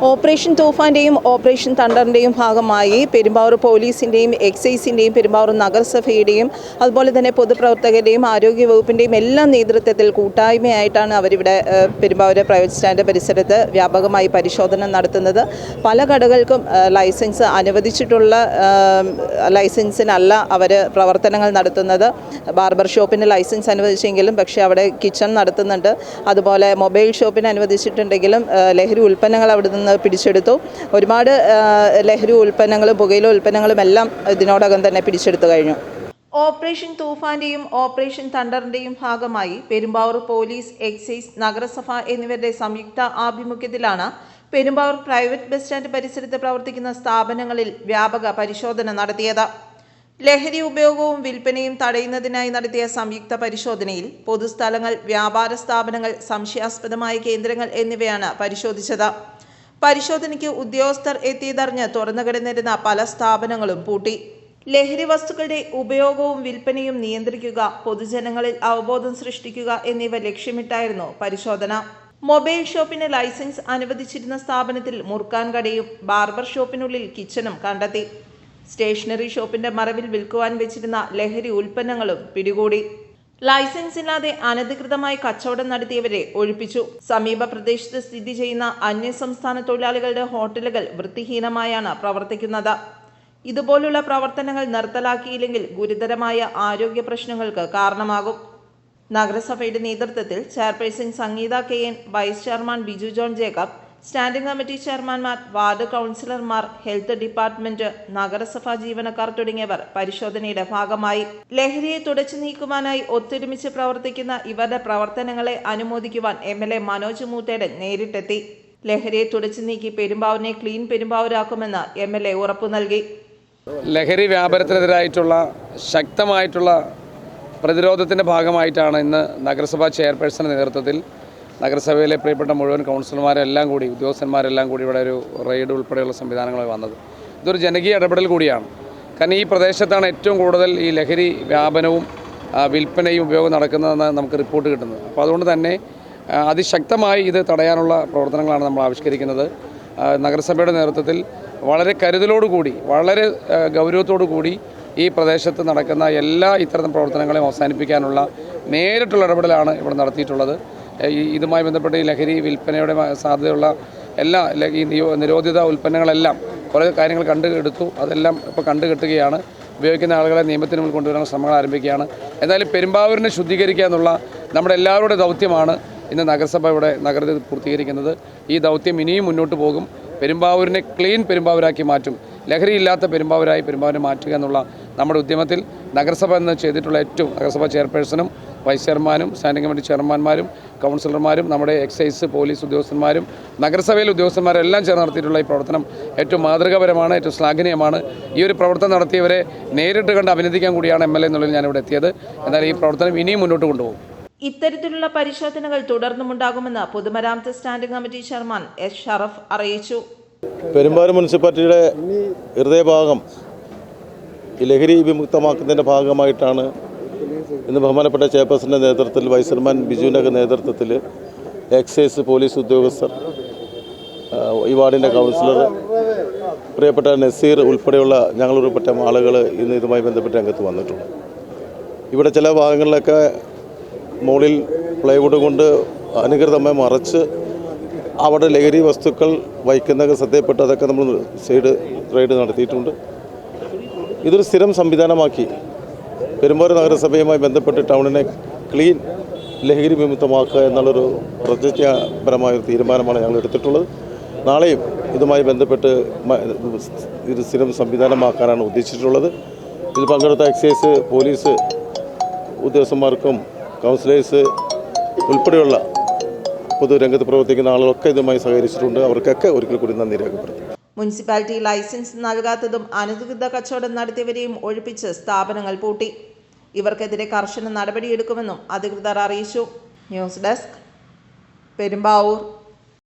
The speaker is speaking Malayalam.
ഓപ്പറേഷൻ തൂഫാൻ്റെയും ഓപ്പറേഷൻ തണ്ടറിൻ്റെയും ഭാഗമായി പെരുമ്പാവൂർ പോലീസിൻ്റെയും എക്സൈസിൻ്റെയും പെരുമ്പാവൂർ നഗരസഭയുടെയും അതുപോലെ തന്നെ പൊതുപ്രവർത്തകരുടെയും ആരോഗ്യവകുപ്പിൻ്റെയും എല്ലാ നേതൃത്വത്തിൽ കൂട്ടായ്മയായിട്ടാണ് അവരിവിടെ പെരുമ്പാവൂർ പ്രൈവറ്റ് സ്റ്റാൻഡ് പരിസരത്ത് വ്യാപകമായി പരിശോധന നടത്തുന്നത്. പല കടകൾക്കും ലൈസൻസ് അനുവദിച്ചിട്ടുള്ള ലൈസൻസിനല്ല അവർ പ്രവർത്തനങ്ങൾ നടത്തുന്നത്. ബാർബർ ഷോപ്പിന് ലൈസൻസ് അനുവദിച്ചെങ്കിലും പക്ഷേ അവിടെ കിച്ചൺ നടത്തുന്നുണ്ട്. അതുപോലെ മൊബൈൽ ഷോപ്പിന് അനുവദിച്ചിട്ടുണ്ടെങ്കിലും ലഹരി ഉൽപ്പന്നങ്ങൾ അവിടെ നിന്ന് പിടിച്ചെടുത്തു. ഒരുപാട് ലഹരി ഉൽപ്പന്നങ്ങളും പുകയില ഉൽപ്പന്നങ്ങളും എല്ലാം ഇതിനോടകം തന്നെ പിടിച്ചെടുത്തു കഴിഞ്ഞു. ഓപ്പറേഷൻ തൂഫാൻ്റെയും ഓപ്പറേഷൻ തണ്ടറിൻ്റെയും ഭാഗമായി പെരുമ്പാവൂർ പോലീസ്, എക്സൈസ്, നഗരസഭ എന്നിവരുടെ സംയുക്ത ആഭിമുഖ്യത്തിലാണ് പെരുമ്പാവൂർ പ്രൈവറ്റ് ബസ് സ്റ്റാൻഡ് പരിസരത്ത് പ്രവർത്തിക്കുന്ന സ്ഥാപനങ്ങളിൽ വ്യാപക പരിശോധന നടത്തിയത്. ലഹരി ഉപയോഗവും വിൽപ്പനയും തടയുന്നതിനായി നടത്തിയ സംയുക്ത പരിശോധനയിൽ പൊതുസ്ഥലങ്ങൾ, വ്യാപാര സ്ഥാപനങ്ങൾ, സംശയാസ്പദമായ കേന്ദ്രങ്ങൾ എന്നിവയാണ് പരിശോധിച്ചത്. പരിശോധനയ്ക്ക് ഉദ്യോഗസ്ഥർ എത്തിയതറിഞ്ഞ് തുറന്നു കിടന്നിരുന്ന പല സ്ഥാപനങ്ങളും പൂട്ടി. ലഹരി വസ്തുക്കളുടെ ഉപയോഗവും വിൽപ്പനയും നിയന്ത്രിക്കുക, പൊതുജനങ്ങളിൽ അവബോധം സൃഷ്ടിക്കുക എന്നിവ ലക്ഷ്യമിട്ടായിരുന്നു പരിശോധന. മൊബൈൽ ഷോപ്പിന് ലൈസൻസ് അനുവദിച്ചിരുന്ന സ്ഥാപനത്തിൽ മുറുക്കാൻ കടയും ബാർബർ ഷോപ്പിനുള്ളിൽ കിച്ചണും കണ്ടെത്തി. സ്റ്റേഷനറി ഷോപ്പിന്റെ മറവിൽ വിൽക്കുവാൻ വെച്ചിരുന്ന ലഹരി ഉൽപ്പന്നങ്ങളും പിടികൂടി. ലൈസൻസ് ഇല്ലാതെ അനധികൃതമായി കച്ചവടം നടത്തിയവരെ ഒഴിപ്പിച്ചു. സമീപ പ്രദേശത്ത് സ്ഥിതി ചെയ്യുന്ന അന്യസംസ്ഥാന തൊഴിലാളികളുടെ ഹോട്ടലുകൾ വൃത്തിഹീനമായാണ് പ്രവർത്തിക്കുന്നത്. ഇതുപോലുള്ള പ്രവർത്തനങ്ങൾ നിർത്തലാക്കിയില്ലെങ്കിൽ ഗുരുതരമായ ആരോഗ്യ പ്രശ്നങ്ങൾക്ക് കാരണമാകും. നഗരസഭയുടെ നേതൃത്വത്തിൽ chairperson Sangeetha KN, vice chairman Biju John Jacob, standing committee ചെയർമാൻമാർ, വാർഡ് കൗൺസിലർമാർ, ഹെൽത്ത് ഡിപ്പാർട്ട്മെന്റ്, നഗരസഭാ ജീവനക്കാർ തുടങ്ങിയവർ പരിശോധനയുടെ ഭാഗമായി. ലഹരിയെ തുടച്ചു നീക്കുവാനായി ഒത്തൊരുമിച്ച് പ്രവർത്തിക്കുന്ന ഇവരുടെ പ്രവർത്തനങ്ങളെ അനുമോദിക്കുവാൻ MLA മനോജ് മൂത്തേടൻ നേരിട്ടെത്തി. ലഹരിയെ തുടച്ചു നീക്കി പെരുമ്പാവൂരിനെ ക്ലീൻ പെരുമ്പാവൂരാക്കുമെന്ന് MLA ഉറപ്പു നൽകി. ലഹരി വ്യാപനത്തിനെതിരായിട്ടുള്ള ശക്തമായിട്ടുള്ള പ്രതിരോധത്തിൻ്റെ ഭാഗമായിട്ടാണ് ഇന്ന് നഗരസഭാ ചെയർപേഴ്സന്റെ നേതൃത്വത്തിൽ നഗരസഭയിലെ പ്രിയപ്പെട്ട മുഴുവൻ കൗൺസിലർമാരെല്ലാം കൂടി, ഉദ്യോഗസ്ഥന്മാരെല്ലാം കൂടി ഇവിടെ ഒരു റെയ്ഡ് ഉൾപ്പെടെയുള്ള സംവിധാനങ്ങൾ വന്നത്. ഇതൊരു ജനകീയ ഇടപെടൽ കൂടിയാണ്. കാരണം ഈ പ്രദേശത്താണ് ഏറ്റവും കൂടുതൽ ഈ ലഹരി വ്യാപനവും വിൽപ്പനയും ഉപയോഗം നടക്കുന്നതെന്ന് നമുക്ക് റിപ്പോർട്ട് കിട്ടുന്നത്. അപ്പോൾ അതുകൊണ്ട് തന്നെ അതിശക്തമായി ഇത് തടയാനുള്ള പ്രവർത്തനങ്ങളാണ് നമ്മൾ ആവിഷ്കരിക്കുന്നത്. നഗരസഭയുടെ നേതൃത്വത്തിൽ വളരെ കരുതലോടുകൂടി, വളരെ ഗൗരവത്തോടു കൂടി ഈ പ്രദേശത്ത് നടക്കുന്ന എല്ലാ ഇത്തരം പ്രവർത്തനങ്ങളെയും അവസാനിപ്പിക്കാനുള്ള നേരിട്ടുള്ള ഇടപെടലാണ് ഇവിടെ നടത്തിയിട്ടുള്ളത്. ഇതുമായി ബന്ധപ്പെട്ട് ഈ ലഹരി വിൽപ്പനയുടെ സാധ്യതയുള്ള എല്ലാ ഈ നിരോധിത ഉൽപ്പന്നങ്ങളെല്ലാം കുറേ കാര്യങ്ങൾ കണ്ടുകെടുത്തു. അതെല്ലാം ഇപ്പോൾ കണ്ടുകെട്ടുകയാണ്. ഉപയോഗിക്കുന്ന ആളുകളെ നിയമത്തിന് മുന്നിൽ കൊണ്ടുവരാനുള്ള ശ്രമങ്ങൾ ആരംഭിക്കുകയാണ്. എന്തായാലും പെരുമ്പാവൂരിനെ ശുദ്ധീകരിക്കുക എന്നുള്ള നമ്മുടെ എല്ലാവരുടെ ദൗത്യമാണ് ഇന്ന് നഗരസഭ ഇവിടെ നഗരത്തിൽ പൂർത്തീകരിക്കുന്നത്. ഈ ദൗത്യം ഇനിയും മുന്നോട്ട് പോകും. പെരുമ്പാവൂരിനെ ക്ലീൻ പെരുമ്പാവൂരാക്കി മാറ്റും. ലഹരിയില്ലാത്ത പെരുമ്പാവൂരായി പെരുമ്പാവൂരിനെ മാറ്റുക എന്നുള്ള നമ്മുടെ ഉദ്യമത്തിൽ നഗരസഭ എന്ന് ചെയ്തിട്ടുള്ള ഏറ്റവും നഗരസഭാ ചെയർപേഴ്സണും വൈസ് ചെയർമാനും സ്റ്റാൻഡിംഗ് കമ്മിറ്റി ചെയർമാന്മാരും കൗൺസിലർമാരും നമ്മുടെ എക്സൈസ്, പോലീസ് ഉദ്യോഗസ്ഥന്മാരും നഗരസഭയിലെ ഉദ്യോഗസ്ഥന്മാരും എല്ലാം ചേർന്ന് നടത്തിയിട്ടുള്ള ഈ പ്രവർത്തനം ഏറ്റവും മാതൃകാപരമാണ്, ഏറ്റവും ശ്ലാഘനീയമാണ്. ഈ ഒരു പ്രവർത്തനം നടത്തിയവരെ നേരിട്ട് കണ്ട് അഭിനന്ദിക്കാൻ കൂടിയാണ് MLA എന്നുള്ളതിൽ ഞാനിവിടെ എത്തിയത്. എന്നാൽ ഈ പ്രവർത്തനം ഇനിയും മുന്നോട്ട് കൊണ്ടുപോകും. ഇത്തരത്തിലുള്ള പരിശോധനകൾ തുടർന്നുമുണ്ടാകുമെന്ന് പൊതുമരാമത്ത് standing committee chairman S. Sharaf അറിയിച്ചു. പെരുമ്പാവൂർ മുനിസിപ്പാലിറ്റിയുടെ ഹൃദയഭാഗം ഈ ലഹരി വിമുക്തമാക്കുന്നതിൻ്റെ ഭാഗമായിട്ടാണ് ഇന്ന് ബഹുമാനപ്പെട്ട ചെയർപേഴ്സൻ്റെ നേതൃത്വത്തിൽ, വൈസ് ചെയർമാൻ ബിജുവിൻ്റെ നേതൃത്വത്തിൽ എക്സൈസ്, പോലീസ് ഉദ്യോഗസ്ഥർ, ഈ വാർഡിൻ്റെ കൗൺസിലർ, പ്രിയപ്പെട്ട നസീർ ഉൾപ്പെടെയുള്ള ഞങ്ങളുൾപ്പെട്ട ആളുകൾ ഇന്ന് ഇതുമായി ബന്ധപ്പെട്ട് രംഗത്ത് വന്നിട്ടുണ്ട്. ഇവിടെ ചില ഭാഗങ്ങളിലൊക്കെ മുകളിൽ പ്ലൈവുഡ് കൊണ്ട് അനുകൃതമായി മറച്ച് അവിടെ ലഹരി വസ്തുക്കൾ വയ്ക്കുന്നതൊക്കെ ശ്രദ്ധയപ്പെട്ട് അതൊക്കെ നമ്മൾ സൈഡ് റൈഡ് നടത്തിയിട്ടുണ്ട്. ഇതൊരു സ്ഥിരം സംവിധാനമാക്കി പെരുമ്പാവൂർ നഗരസഭയുമായി ബന്ധപ്പെട്ട് ടൗണിനെ ക്ലീൻ ലഹരി വിമുക്തമാക്കുക എന്നുള്ളൊരു പ്രതിജ്ഞാപരമായൊരു തീരുമാനമാണ് ഞങ്ങൾ എടുത്തിട്ടുള്ളത്. നാളെയും ഇതുമായി ബന്ധപ്പെട്ട് ഇത് സ്ഥിരം സംവിധാനമാക്കാനാണ് ഉദ്ദേശിച്ചിട്ടുള്ളത്. ഇത് പങ്കെടുത്ത എക്സൈസ്, പോലീസ് ഉദ്യോഗസ്ഥന്മാർക്കും കൗൺസിലേഴ്സ് ഉൾപ്പെടെയുള്ള പൊതുരംഗത്ത് പ്രവർത്തിക്കുന്ന ആളുകളൊക്കെ ഇതുമായി സഹകരിച്ചിട്ടുണ്ട്. അവർക്കൊക്കെ ഒരിക്കൽ കൂടി നന്ദി രേഖപ്പെടുത്തും. മുനിസിപ്പാലിറ്റി ലൈസൻസ് നൽകാത്തതും അനധികൃത കച്ചവടം നടത്തിയവരെയും ഒഴിപ്പിച്ച് സ്ഥാപനങ്ങൾ പൂട്ടി. ഇവർക്കെതിരെ കർശന നടപടിയെടുക്കുമെന്നും അധികൃതർ അറിയിച്ചു. News desk, Perumbavoor.